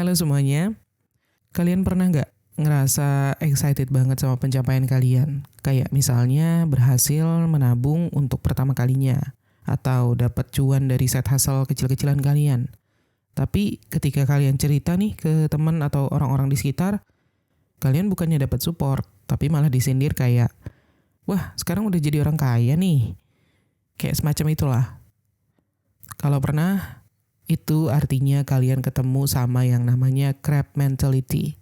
Halo semuanya, kalian pernah nggak ngerasa excited banget sama pencapaian kalian? Kayak misalnya berhasil menabung untuk pertama kalinya, atau dapat cuan dari side hustle kecil-kecilan kalian. Tapi ketika kalian cerita nih ke teman atau orang-orang di sekitar, kalian bukannya dapat support, tapi malah disindir kayak, wah sekarang udah jadi orang kaya nih. Kayak semacam itulah. Kalau pernah, itu artinya kalian ketemu sama yang namanya crab mentality.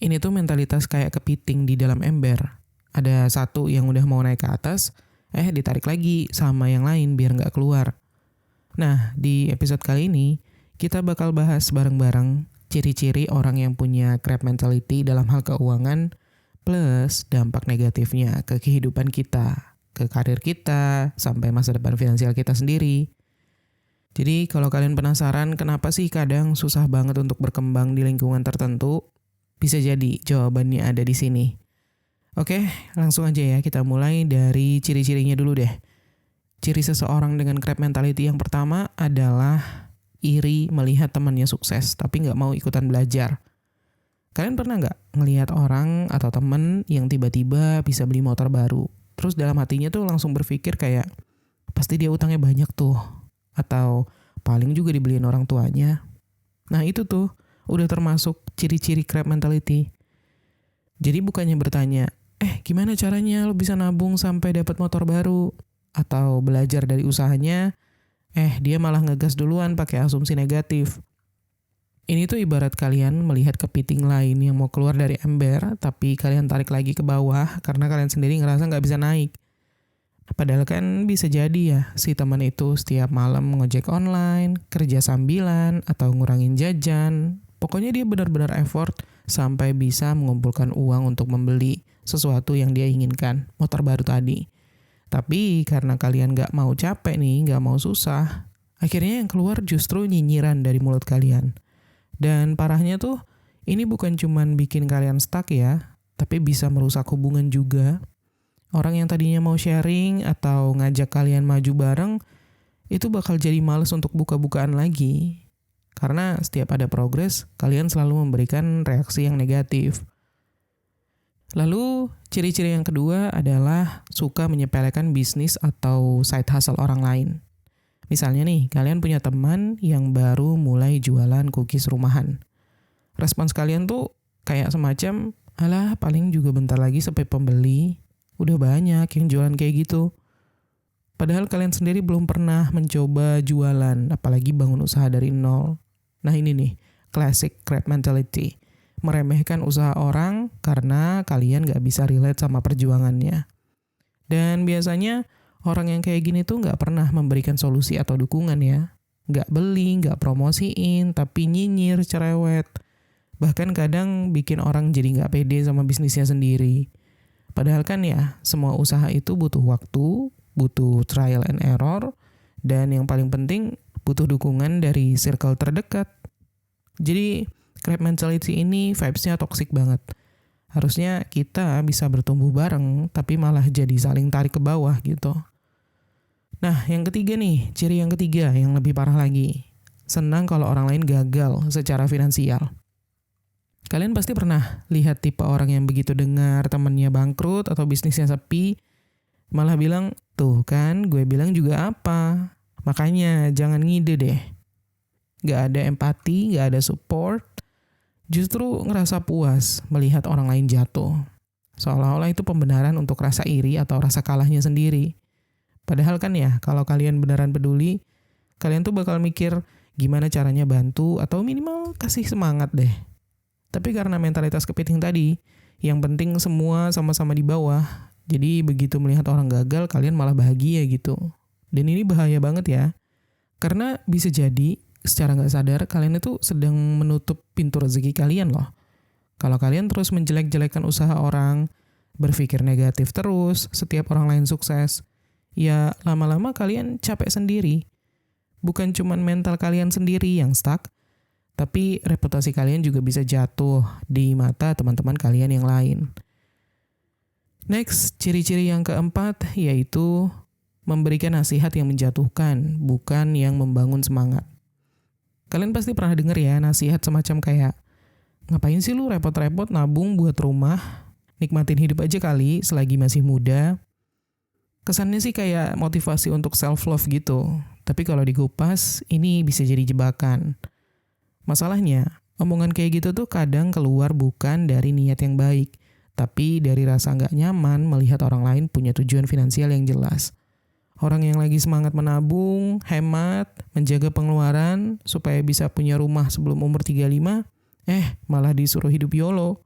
Ini tuh mentalitas kayak kepiting di dalam ember. Ada satu yang udah mau naik ke atas, ditarik lagi sama yang lain biar nggak keluar. Nah, di episode kali ini, kita bakal bahas bareng-bareng ciri-ciri orang yang punya crab mentality dalam hal keuangan, plus dampak negatifnya ke kehidupan kita, ke karir kita, sampai masa depan finansial kita sendiri. Jadi kalau kalian penasaran kenapa sih kadang susah banget untuk berkembang di lingkungan tertentu, bisa jadi jawabannya ada di sini. Oke, langsung aja ya kita mulai dari ciri-cirinya dulu deh. Ciri seseorang dengan crab mentality yang pertama adalah iri melihat temannya sukses tapi nggak mau ikutan belajar. Kalian pernah nggak ngelihat orang atau temen yang tiba-tiba bisa beli motor baru, terus dalam hatinya tuh langsung berpikir kayak, pasti dia utangnya banyak tuh. Atau paling juga dibeliin orang tuanya. Nah itu tuh udah termasuk ciri-ciri crab mentality. Jadi bukannya bertanya, gimana caranya lo bisa nabung sampai dapat motor baru? Atau belajar dari usahanya, dia malah ngegas duluan pakai asumsi negatif. Ini tuh ibarat kalian melihat kepiting lain yang mau keluar dari ember, tapi kalian tarik lagi ke bawah karena kalian sendiri ngerasa nggak bisa naik. Padahal kan bisa jadi ya, si teman itu setiap malam ngojek online, kerja sambilan, atau ngurangin jajan. Pokoknya dia benar-benar effort sampai bisa mengumpulkan uang untuk membeli sesuatu yang dia inginkan, motor baru tadi. Tapi karena kalian gak mau capek nih, gak mau susah, akhirnya yang keluar justru nyinyiran dari mulut kalian. Dan parahnya tuh, ini bukan cuman bikin kalian stuck ya, tapi bisa merusak hubungan juga. Orang yang tadinya mau sharing atau ngajak kalian maju bareng, itu bakal jadi males untuk buka-bukaan lagi. Karena setiap ada progres, kalian selalu memberikan reaksi yang negatif. Lalu, ciri-ciri yang kedua adalah suka menyepelekan bisnis atau side hustle orang lain. Misalnya nih, kalian punya teman yang baru mulai jualan cookies rumahan. Respons kalian tuh kayak semacam, alah paling juga bentar lagi sampai pembeli. Udah banyak yang jualan kayak gitu. Padahal kalian sendiri belum pernah mencoba jualan, apalagi bangun usaha dari nol. Nah ini nih, classic crab mentality. Meremehkan usaha orang karena kalian gak bisa relate sama perjuangannya. Dan biasanya orang yang kayak gini tuh gak pernah memberikan solusi atau dukungan ya. Gak beli, gak promosiin, tapi nyinyir, cerewet. Bahkan kadang bikin orang jadi gak pede sama bisnisnya sendiri. Padahal kan ya, semua usaha itu butuh waktu, butuh trial and error, dan yang paling penting butuh dukungan dari circle terdekat. Jadi, crab mentality ini vibes-nya toxic banget. Harusnya kita bisa bertumbuh bareng, tapi malah jadi saling tarik ke bawah gitu. Nah, yang ketiga nih, ciri yang ketiga yang lebih parah lagi. Senang kalau orang lain gagal secara finansial. Kalian pasti pernah lihat tipe orang yang begitu dengar temennya bangkrut atau bisnisnya sepi, malah bilang, tuh kan gue bilang juga apa. Makanya jangan ngide deh. Gak ada empati, gak ada support, justru ngerasa puas melihat orang lain jatuh. Seolah-olah itu pembenaran untuk rasa iri atau rasa kalahnya sendiri. Padahal kan ya, kalau kalian beneran peduli, kalian tuh bakal mikir gimana caranya bantu atau minimal kasih semangat deh. Tapi karena mentalitas kepiting tadi, yang penting semua sama-sama di bawah. Jadi begitu melihat orang gagal, kalian malah bahagia gitu. Dan ini bahaya banget ya. Karena bisa jadi, secara gak sadar, kalian itu sedang menutup pintu rezeki kalian loh. Kalau kalian terus menjelek-jelekan usaha orang, berpikir negatif terus, setiap orang lain sukses, ya lama-lama kalian capek sendiri. Bukan cuman mental kalian sendiri yang stuck, tapi reputasi kalian juga bisa jatuh di mata teman-teman kalian yang lain. Next, ciri-ciri yang keempat yaitu memberikan nasihat yang menjatuhkan, bukan yang membangun semangat. Kalian pasti pernah denger ya nasihat semacam kayak, ngapain sih lu repot-repot nabung buat rumah? Nikmatin hidup aja kali selagi masih muda. Kesannya sih kayak motivasi untuk self-love gitu. Tapi kalau dikupas, ini bisa jadi jebakan. Masalahnya, omongan kayak gitu tuh kadang keluar bukan dari niat yang baik, tapi dari rasa nggak nyaman melihat orang lain punya tujuan finansial yang jelas. Orang yang lagi semangat menabung, hemat, menjaga pengeluaran, supaya bisa punya rumah sebelum umur 35, malah disuruh hidup YOLO.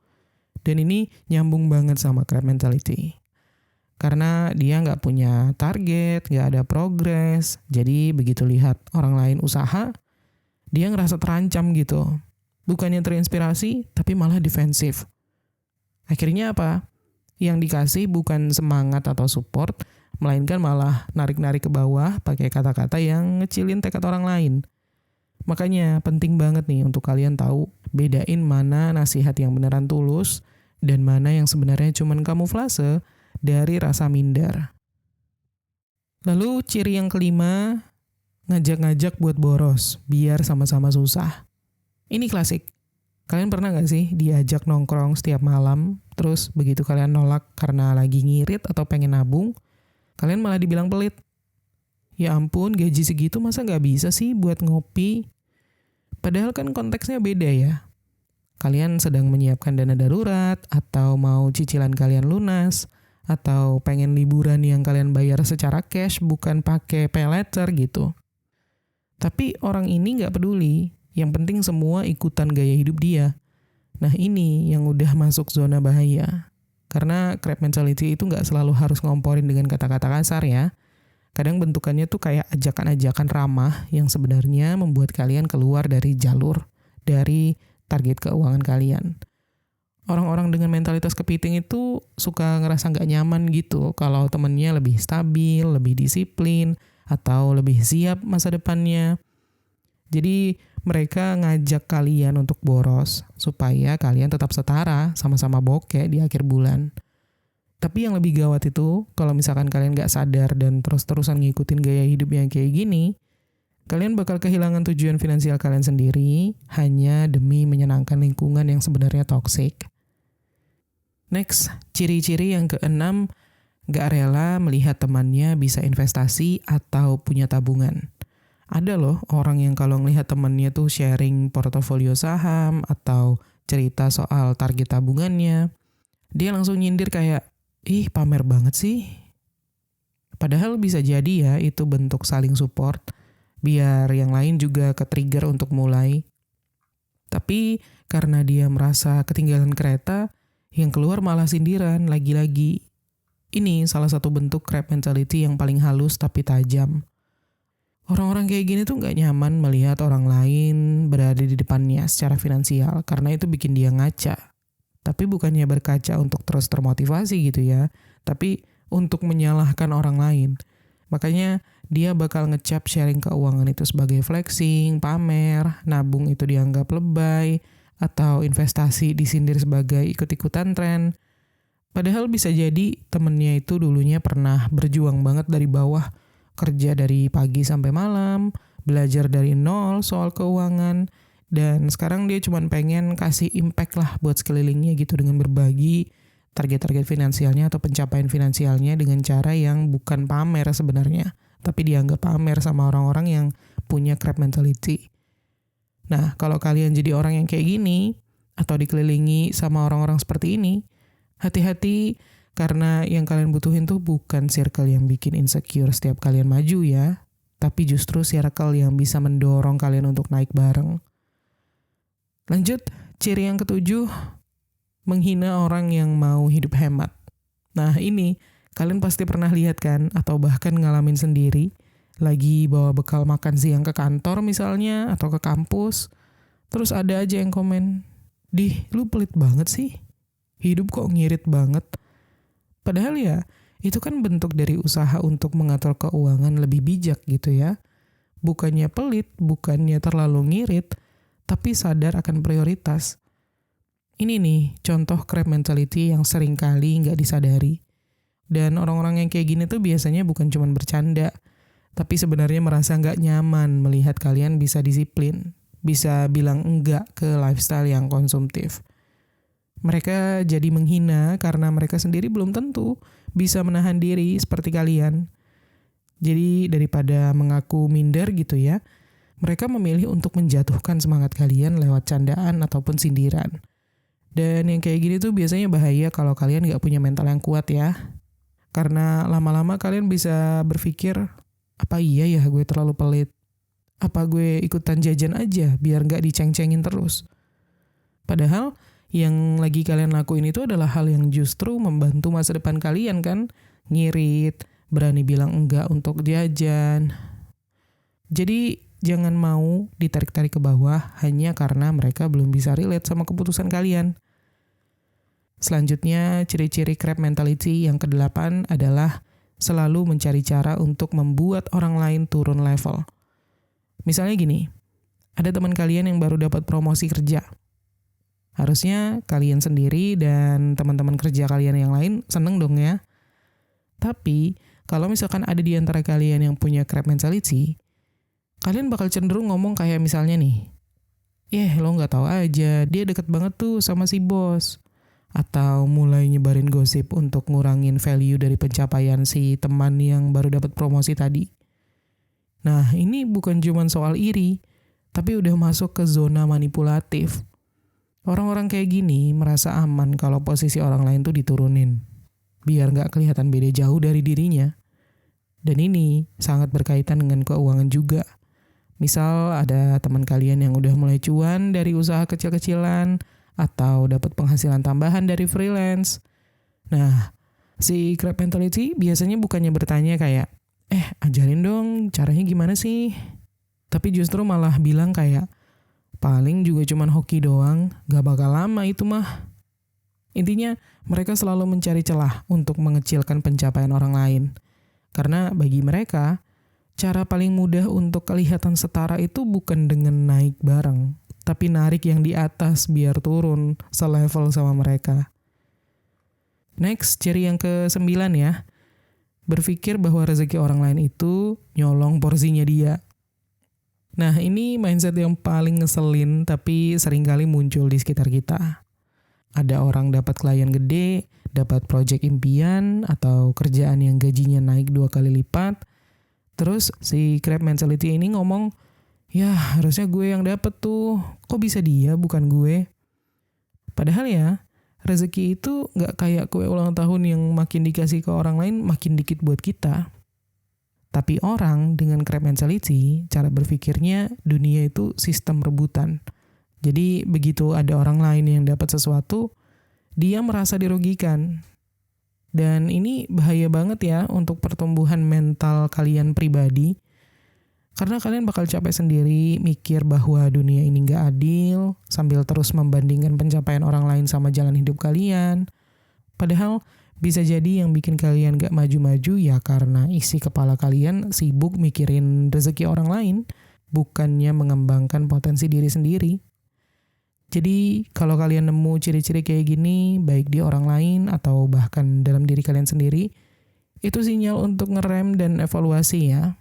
Dan ini nyambung banget sama crab mentality. Karena dia nggak punya target, nggak ada progres, jadi begitu lihat orang lain usaha, dia ngerasa terancam gitu. Bukannya terinspirasi, tapi malah defensif. Akhirnya apa? Yang dikasih bukan semangat atau support, melainkan malah narik-narik ke bawah pakai kata-kata yang ngecilin tekad orang lain. Makanya penting banget nih untuk kalian tahu bedain mana nasihat yang beneran tulus dan mana yang sebenarnya cuman kamuflase dari rasa minder. Lalu ciri yang kelima, ngajak-ngajak buat boros, biar sama-sama susah. Ini klasik. Kalian pernah gak sih diajak nongkrong setiap malam, terus begitu kalian nolak karena lagi ngirit atau pengen nabung, kalian malah dibilang pelit. Ya ampun, gaji segitu masa gak bisa sih buat ngopi? Padahal kan konteksnya beda ya. Kalian sedang menyiapkan dana darurat, atau mau cicilan kalian lunas, atau pengen liburan yang kalian bayar secara cash bukan pakai pay letter gitu. Tapi orang ini nggak peduli, yang penting semua ikutan gaya hidup dia. Nah ini yang udah masuk zona bahaya. Karena crab mentality itu nggak selalu harus ngomporin dengan kata-kata kasar ya. Kadang bentukannya tuh kayak ajakan-ajakan ramah yang sebenarnya membuat kalian keluar dari jalur, dari target keuangan kalian. Orang-orang dengan mentalitas kepiting itu suka ngerasa nggak nyaman gitu kalau temennya lebih stabil, lebih disiplin, atau lebih siap masa depannya. Jadi mereka ngajak kalian untuk boros supaya kalian tetap setara sama-sama bokeh di akhir bulan. Tapi yang lebih gawat itu kalau misalkan kalian nggak sadar dan terus-terusan ngikutin gaya hidup yang kayak gini, kalian bakal kehilangan tujuan finansial kalian sendiri hanya demi menyenangkan lingkungan yang sebenarnya toksik. Next, ciri-ciri yang keenam, gak rela melihat temannya bisa investasi atau punya tabungan. Ada loh orang yang kalau ngelihat temannya tuh sharing portofolio saham atau cerita soal target tabungannya, dia langsung nyindir kayak, ih pamer banget sih. Padahal bisa jadi ya itu bentuk saling support, biar yang lain juga ke-trigger untuk mulai. Tapi karena dia merasa ketinggalan kereta, yang keluar malah sindiran lagi-lagi. Ini salah satu bentuk crab mentality yang paling halus tapi tajam. Orang-orang kayak gini tuh gak nyaman melihat orang lain berada di depannya secara finansial karena itu bikin dia ngaca. Tapi bukannya berkaca untuk terus termotivasi gitu ya, tapi untuk menyalahkan orang lain. Makanya dia bakal ngecap sharing keuangan itu sebagai flexing, pamer, nabung itu dianggap lebay, atau investasi disindir sebagai ikut-ikutan tren. Padahal bisa jadi temennya itu dulunya pernah berjuang banget dari bawah, kerja dari pagi sampai malam, belajar dari nol soal keuangan, dan sekarang dia cuma pengen kasih impact lah buat sekelilingnya gitu dengan berbagi target-target finansialnya atau pencapaian finansialnya dengan cara yang bukan pamer sebenarnya, tapi dianggap pamer sama orang-orang yang punya crab mentality. Nah, kalau kalian jadi orang yang kayak gini, atau dikelilingi sama orang-orang seperti ini, hati-hati karena yang kalian butuhin tuh bukan circle yang bikin insecure setiap kalian maju ya, tapi justru circle yang bisa mendorong kalian untuk naik bareng. Lanjut, ciri yang ketujuh, menghina orang yang mau hidup hemat. Nah ini, kalian pasti pernah lihat kan, atau bahkan ngalamin sendiri, lagi bawa bekal makan siang ke kantor misalnya, atau ke kampus, terus ada aja yang komen, "Dih, lu pelit banget sih, hidup kok ngirit banget." Padahal ya, itu kan bentuk dari usaha untuk mengatur keuangan lebih bijak gitu ya. Bukannya pelit, bukannya terlalu ngirit, tapi sadar akan prioritas. Ini nih, contoh crab mentality yang sering kali nggak disadari. Dan orang-orang yang kayak gini tuh biasanya bukan cuma bercanda, tapi sebenarnya merasa nggak nyaman melihat kalian bisa disiplin. bisa bilang enggak ke lifestyle yang konsumtif. Mereka jadi menghina karena mereka sendiri belum tentu bisa menahan diri seperti kalian. Jadi daripada mengaku minder gitu ya, mereka memilih untuk menjatuhkan semangat kalian lewat candaan ataupun sindiran. Dan yang kayak gini tuh biasanya bahaya kalau kalian gak punya mental yang kuat ya. Karena lama-lama kalian bisa berpikir, apa iya ya gue terlalu pelit? Apa gue ikutan jajan aja biar gak diceng-cengin terus? Padahal yang lagi kalian lakuin itu adalah hal yang justru membantu masa depan kalian kan. Ngirit, berani bilang enggak untuk jajan. Jadi jangan mau ditarik-tarik ke bawah hanya karena mereka belum bisa relate sama keputusan kalian. Selanjutnya, ciri-ciri crab mentality yang ke-8 adalah selalu mencari cara untuk membuat orang lain turun level. Misalnya gini, ada teman kalian yang baru dapat promosi kerja. Harusnya kalian sendiri dan teman-teman kerja kalian yang lain seneng dong ya. Tapi, kalau misalkan ada di antara kalian yang punya crab mentality, kalian bakal cenderung ngomong kayak misalnya nih, lo gak tahu aja, dia deket banget tuh sama si bos. Atau mulai nyebarin gosip untuk ngurangin value dari pencapaian si teman yang baru dapat promosi tadi. Nah, ini bukan cuma soal iri, tapi udah masuk ke zona manipulatif. Orang-orang kayak gini merasa aman kalau posisi orang lain tuh diturunin, biar gak kelihatan beda jauh dari dirinya. Dan ini sangat berkaitan dengan keuangan juga. Misal ada teman kalian yang udah mulai cuan dari usaha kecil-kecilan, atau dapat penghasilan tambahan dari freelance. Nah, si crab mentality biasanya bukannya bertanya kayak, ajarin dong caranya gimana sih? Tapi justru malah bilang kayak, paling juga cuman hoki doang, gak bakal lama itu mah. Intinya, mereka selalu mencari celah untuk mengecilkan pencapaian orang lain. Karena bagi mereka, cara paling mudah untuk kelihatan setara itu bukan dengan naik bareng, tapi narik yang di atas biar turun selevel sama mereka. Next, ciri yang ke-9 ya. Berpikir bahwa rezeki orang lain itu nyolong porsinya dia. Nah, ini mindset yang paling ngeselin tapi seringkali muncul di sekitar kita. Ada orang dapat klien gede, dapat project impian, atau kerjaan yang gajinya naik 2 kali lipat. Terus si crab mentality ini ngomong, ya harusnya gue yang dapet tuh, kok bisa dia bukan gue? Padahal ya, rezeki itu gak kayak kue ulang tahun yang makin dikasih ke orang lain makin dikit buat kita. Tapi orang dengan crab mentality, cara berpikirnya dunia itu sistem rebutan. Jadi begitu ada orang lain yang dapat sesuatu, dia merasa dirugikan. Dan ini bahaya banget ya untuk pertumbuhan mental kalian pribadi. Karena kalian bakal capek sendiri mikir bahwa dunia ini gak adil, sambil terus membandingkan pencapaian orang lain sama jalan hidup kalian. Padahal bisa jadi yang bikin kalian gak maju-maju ya karena isi kepala kalian sibuk mikirin rezeki orang lain, bukannya mengembangkan potensi diri sendiri. Jadi kalau kalian nemu ciri-ciri kayak gini, baik di orang lain atau bahkan dalam diri kalian sendiri, itu sinyal untuk ngerem dan evaluasi ya.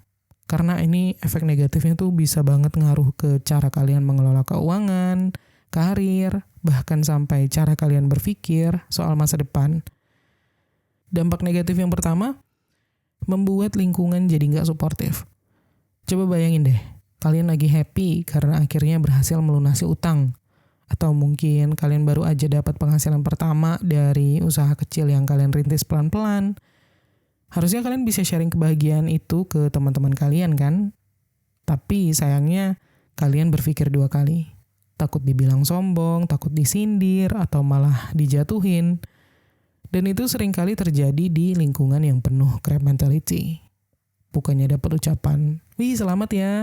Karena ini efek negatifnya tuh bisa banget ngaruh ke cara kalian mengelola keuangan, karir, bahkan sampai cara kalian berpikir soal masa depan. Dampak negatif yang pertama, membuat lingkungan jadi gak suportif. Coba bayangin deh, kalian lagi happy karena akhirnya berhasil melunasi utang. Atau mungkin kalian baru aja dapat penghasilan pertama dari usaha kecil yang kalian rintis pelan-pelan. Harusnya kalian bisa sharing kebahagiaan itu ke teman-teman kalian kan? Tapi sayangnya kalian berpikir 2 kali. Takut dibilang sombong, takut disindir, atau malah dijatuhin. Dan itu seringkali terjadi di lingkungan yang penuh crab mentality. Bukannya dapat ucapan, wih selamat ya.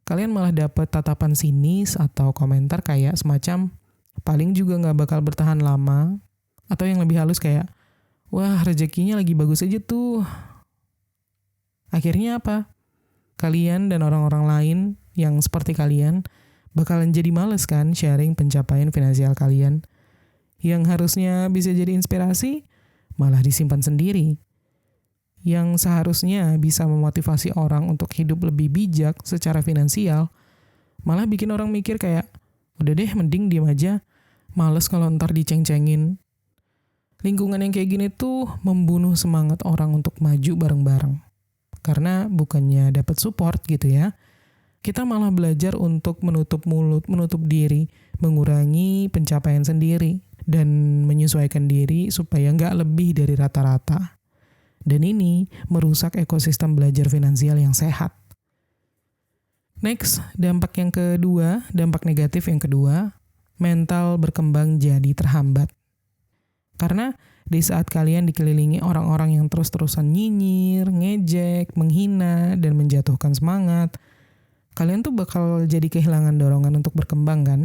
Kalian malah dapat tatapan sinis atau komentar kayak semacam, paling juga gak bakal bertahan lama. Atau yang lebih halus kayak, wah rezekinya lagi bagus aja tuh. Akhirnya apa? Kalian dan orang-orang lain yang seperti kalian bakalan jadi males kan sharing pencapaian finansial kalian. Yang harusnya bisa jadi inspirasi, malah disimpan sendiri. Yang seharusnya bisa memotivasi orang untuk hidup lebih bijak secara finansial, Malah bikin orang mikir kayak, udah deh mending diem aja, males kalau ntar diceng-cengin. Lingkungan yang kayak gini tuh membunuh semangat orang untuk maju bareng-bareng. Karena bukannya dapat support gitu ya, kita malah belajar untuk menutup mulut, menutup diri, mengurangi pencapaian sendiri, dan menyesuaikan diri supaya nggak lebih dari rata-rata. Dan ini merusak ekosistem belajar finansial yang sehat. Next, dampak negatif yang kedua, mental berkembang jadi terhambat. Karena di saat kalian dikelilingi orang-orang yang terus-terusan nyinyir, ngejek, menghina, dan menjatuhkan semangat, kalian tuh bakal jadi kehilangan dorongan untuk berkembang kan?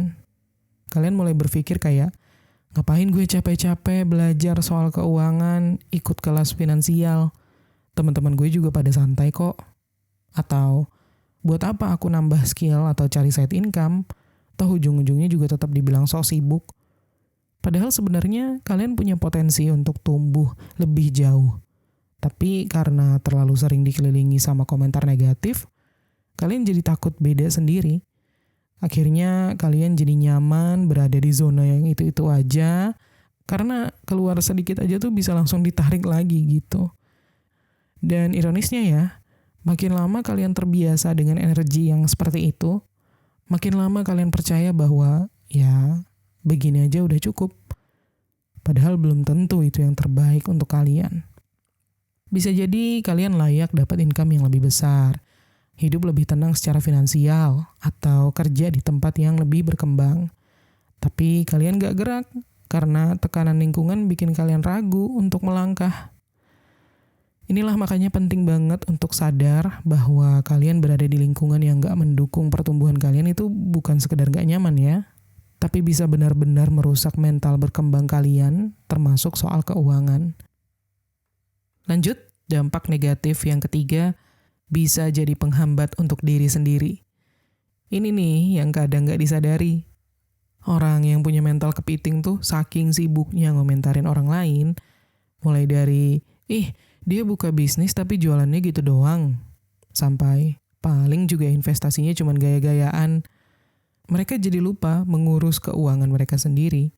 Kalian mulai berpikir kayak, ngapain gue capek-capek belajar soal keuangan, ikut kelas finansial, teman-teman gue juga pada santai kok. Atau, buat apa aku nambah skill atau cari side income, toh ujung-ujungnya juga tetap dibilang so sibuk. Padahal sebenarnya kalian punya potensi untuk tumbuh lebih jauh. Tapi karena terlalu sering dikelilingi sama komentar negatif, kalian jadi takut beda sendiri. Akhirnya kalian jadi nyaman berada di zona yang itu-itu aja, karena keluar sedikit aja tuh bisa langsung ditarik lagi gitu. Dan ironisnya ya, makin lama kalian terbiasa dengan energi yang seperti itu, makin lama kalian percaya bahwa ya begini aja udah cukup. Padahal belum tentu itu yang terbaik untuk kalian. Bisa jadi kalian layak dapat income yang lebih besar, hidup lebih tenang secara finansial, atau kerja di tempat yang lebih berkembang. Tapi kalian gak gerak karena tekanan lingkungan bikin kalian ragu untuk melangkah. Inilah makanya penting banget untuk sadar bahwa kalian berada di lingkungan yang gak mendukung pertumbuhan kalian itu bukan sekedar gak nyaman ya, tapi bisa benar-benar merusak mental berkembang kalian, termasuk soal keuangan. Lanjut, dampak negatif yang ketiga, bisa jadi penghambat untuk diri sendiri. Ini nih yang kadang gak disadari. Orang yang punya mental kepiting tuh saking sibuknya ngomentarin orang lain, mulai dari, dia buka bisnis tapi jualannya gitu doang, sampai paling juga investasinya cuman gaya-gayaan. Mereka jadi lupa mengurus keuangan mereka sendiri.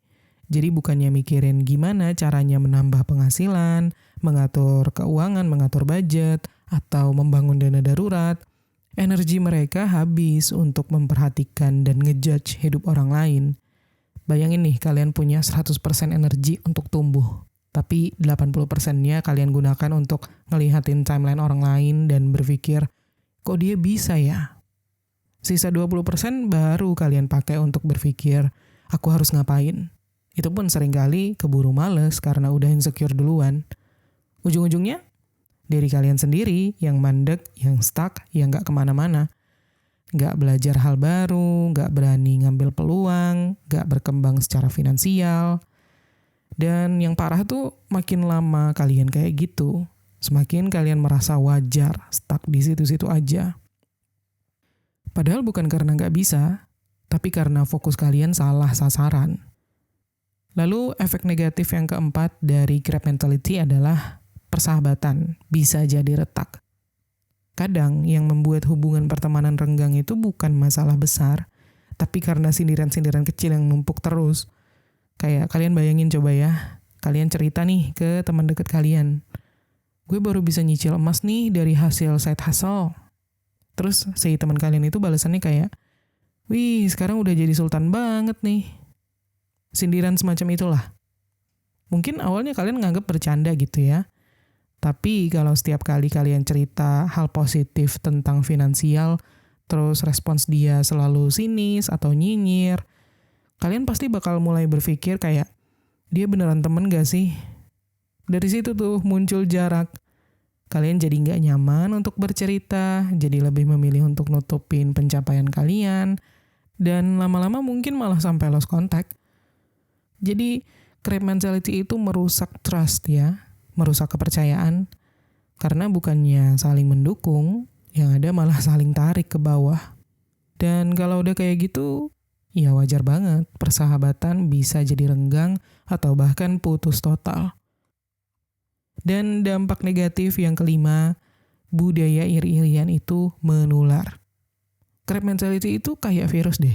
Jadi bukannya mikirin gimana caranya menambah penghasilan, mengatur keuangan, mengatur budget, atau membangun dana darurat, energi mereka habis untuk memperhatikan dan ngejudge hidup orang lain. Bayangin nih, kalian punya 100% energi untuk tumbuh, tapi 80%-nya kalian gunakan untuk ngelihatin timeline orang lain dan berpikir, kok dia bisa ya? Sisa 20% baru kalian pakai untuk berpikir, aku harus ngapain? Itu pun seringkali keburu males karena udah insecure duluan. Ujung-ujungnya, diri kalian sendiri yang mandek, yang stuck, yang gak kemana-mana. Gak belajar hal baru, gak berani ngambil peluang, gak berkembang secara finansial. Dan yang parah tuh makin lama kalian kayak gitu, semakin kalian merasa wajar stuck di situ-situ aja. Padahal bukan karena nggak bisa, tapi karena fokus kalian salah sasaran. Lalu efek negatif yang keempat dari grab mentality adalah persahabatan bisa jadi retak. Kadang yang membuat hubungan pertemanan renggang itu bukan masalah besar, tapi karena sindiran-sindiran kecil yang numpuk terus. Kayak kalian bayangin coba ya, kalian cerita nih ke teman dekat kalian. Gue baru bisa nyicil emas nih dari hasil side hustle. Terus si teman kalian itu balasannya kayak, wih sekarang udah jadi sultan banget nih. Sindiran semacam itulah. Mungkin awalnya kalian nganggap bercanda gitu ya. Tapi kalau setiap kali kalian cerita hal positif tentang finansial, terus respons dia selalu sinis atau nyinyir, kalian pasti bakal mulai berpikir kayak, dia beneran temen gak sih? Dari situ tuh muncul jarak. Kalian jadi nggak nyaman untuk bercerita, jadi lebih memilih untuk nutupin pencapaian kalian, dan lama-lama mungkin malah sampai lost contact. Jadi, crab mentality itu merusak trust ya, merusak kepercayaan, karena bukannya saling mendukung, yang ada malah saling tarik ke bawah. Dan kalau udah kayak gitu, ya wajar banget persahabatan bisa jadi renggang atau bahkan putus total. Dan dampak negatif yang kelima, budaya iri-irian itu menular. Crab mentality itu kayak virus deh.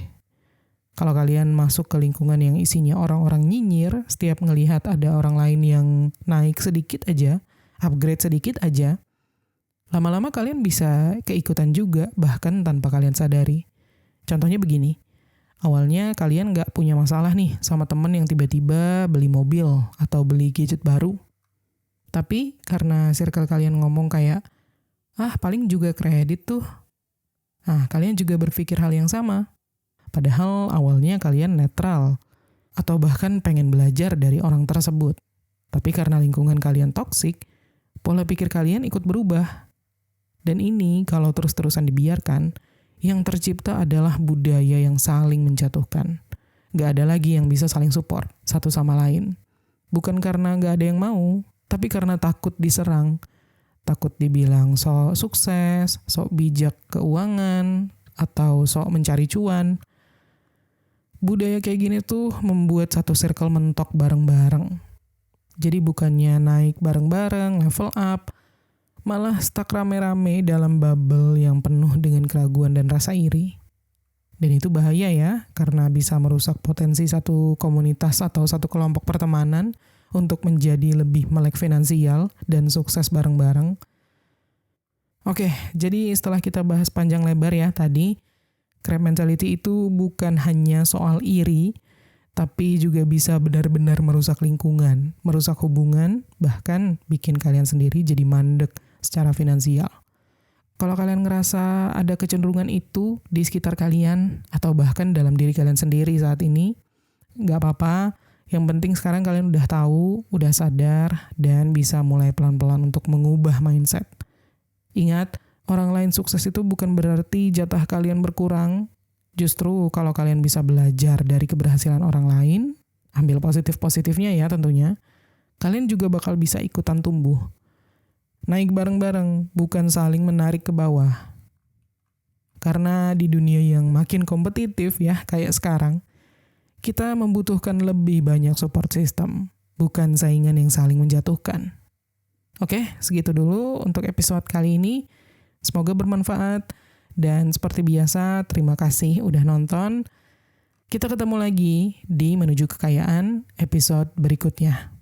Kalau kalian masuk ke lingkungan yang isinya orang-orang nyinyir, setiap ngelihat ada orang lain yang naik sedikit aja, upgrade sedikit aja, lama-lama kalian bisa keikutan juga, bahkan tanpa kalian sadari. Contohnya begini, awalnya kalian nggak punya masalah nih sama temen yang tiba-tiba beli mobil atau beli gadget baru. Tapi karena circle kalian ngomong kayak, paling juga kredit tuh. Nah, kalian juga berpikir hal yang sama. Padahal awalnya kalian netral, atau bahkan pengen belajar dari orang tersebut. Tapi karena lingkungan kalian toksik, pola pikir kalian ikut berubah. Dan ini kalau terus-terusan dibiarkan, yang tercipta adalah budaya yang saling menjatuhkan. Gak ada lagi yang bisa saling support satu sama lain. Bukan karena gak ada yang mau, tapi karena takut diserang. Takut dibilang sok sukses, sok bijak keuangan, atau sok mencari cuan. Budaya kayak gini tuh membuat satu circle mentok bareng-bareng. Jadi bukannya naik bareng-bareng, level up, malah stuck rame-rame dalam bubble yang penuh dengan keraguan dan rasa iri. Dan itu bahaya ya, karena bisa merusak potensi satu komunitas atau satu kelompok pertemanan untuk menjadi lebih melek finansial dan sukses bareng-bareng. Oke, jadi setelah kita bahas panjang lebar ya tadi, crab mentality itu bukan hanya soal iri, tapi juga bisa benar-benar merusak lingkungan, merusak hubungan, bahkan bikin kalian sendiri jadi mandek secara finansial. Kalau kalian ngerasa ada kecenderungan itu di sekitar kalian, atau bahkan dalam diri kalian sendiri saat ini, nggak apa-apa. Yang penting sekarang kalian udah tahu, udah sadar, dan bisa mulai pelan-pelan untuk mengubah mindset. Ingat, orang lain sukses itu bukan berarti jatah kalian berkurang. Justru kalau kalian bisa belajar dari keberhasilan orang lain, ambil positif-positifnya ya tentunya, kalian juga bakal bisa ikutan tumbuh. Naik bareng-bareng, bukan saling menarik ke bawah. Karena di dunia yang makin kompetitif ya, kayak sekarang, kita membutuhkan lebih banyak support system, bukan saingan yang saling menjatuhkan. Oke, segitu dulu untuk episode kali ini. Semoga bermanfaat. Dan seperti biasa, terima kasih udah nonton. Kita ketemu lagi di Menuju Kekayaan episode berikutnya.